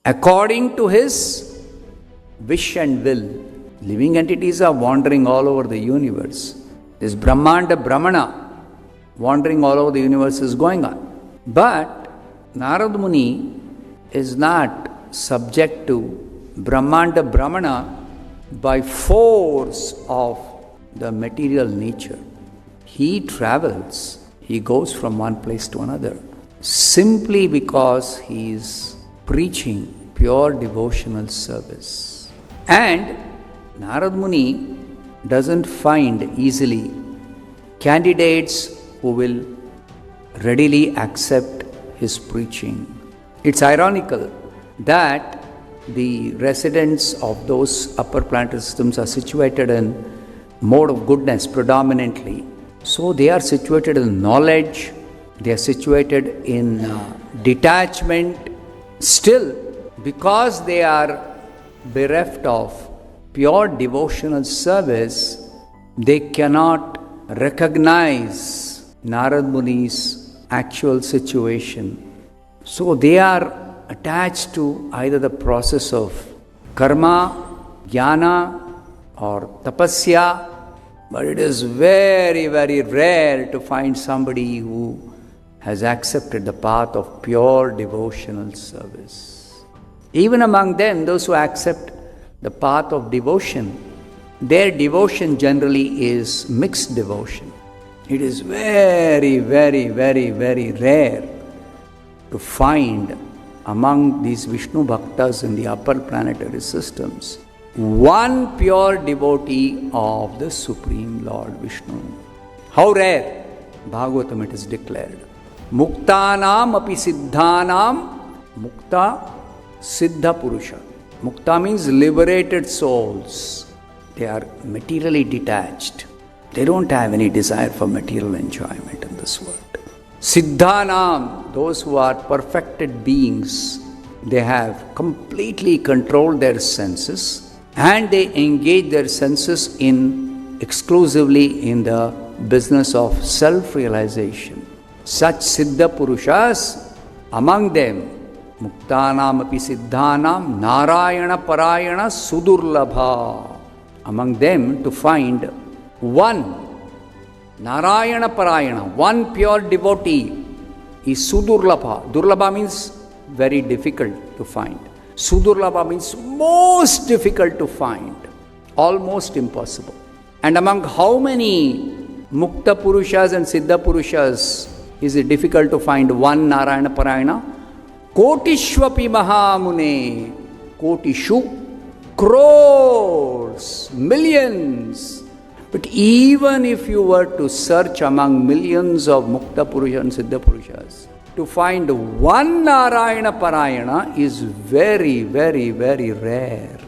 according to his wish and will. Living entities are wandering all over the universe. This Brahmanda Brahmana, wandering all over the universe, is going on. But Narad Muni is not subject to Brahmanda Brahmana by force of the material nature. He travels, he goes from one place to another, simply because he is preaching pure devotional service. And Narad Muni doesn't find easily candidates who will readily accept his preaching. It's ironical that the residents of those upper planetary systems are situated in mode of goodness predominantly. So they are situated in knowledge, they are situated in detachment. Still, because they are bereft of pure devotional service, they cannot recognize Narad Muni's actual situation. So they are attached to either the process of karma, jnana, or tapasya, but it is very, very rare to find somebody who has accepted the path of pure devotional service. Even among them, those who accept the path of devotion, their devotion generally is mixed devotion. It is very, very, very, very rare to find among these Vishnu Bhaktas in the upper planetary systems one pure devotee of the Supreme Lord Vishnu. How rare? Bhagavatam it is declared. Muktanam api siddhanam mukta siddha purusha. Mukta means liberated souls. They are materially detached. They don't have any desire for material enjoyment in this world. Siddhanam, those who are perfected beings, they have completely controlled their senses and they engage their senses exclusively in the business of self-realization. Such Siddha Purushas, among them, Muktanam api Siddhanam Narayana Parayana Sudurlabha. Among them, to find one Narayana Parayana, one pure devotee is Sudurlabha. Durlabha means very difficult to find. Sudurlabha means most difficult to find, almost impossible. And among how many Mukta Purushas and Siddha Purushas is it difficult to find one Narayana Parayana? Kotishvapi Mahamune, Kotishu, crores, millions. But even if you were to search among millions of Mukta Purusha and Siddha Purushas, to find one Narayana Parayana is very, very, very rare.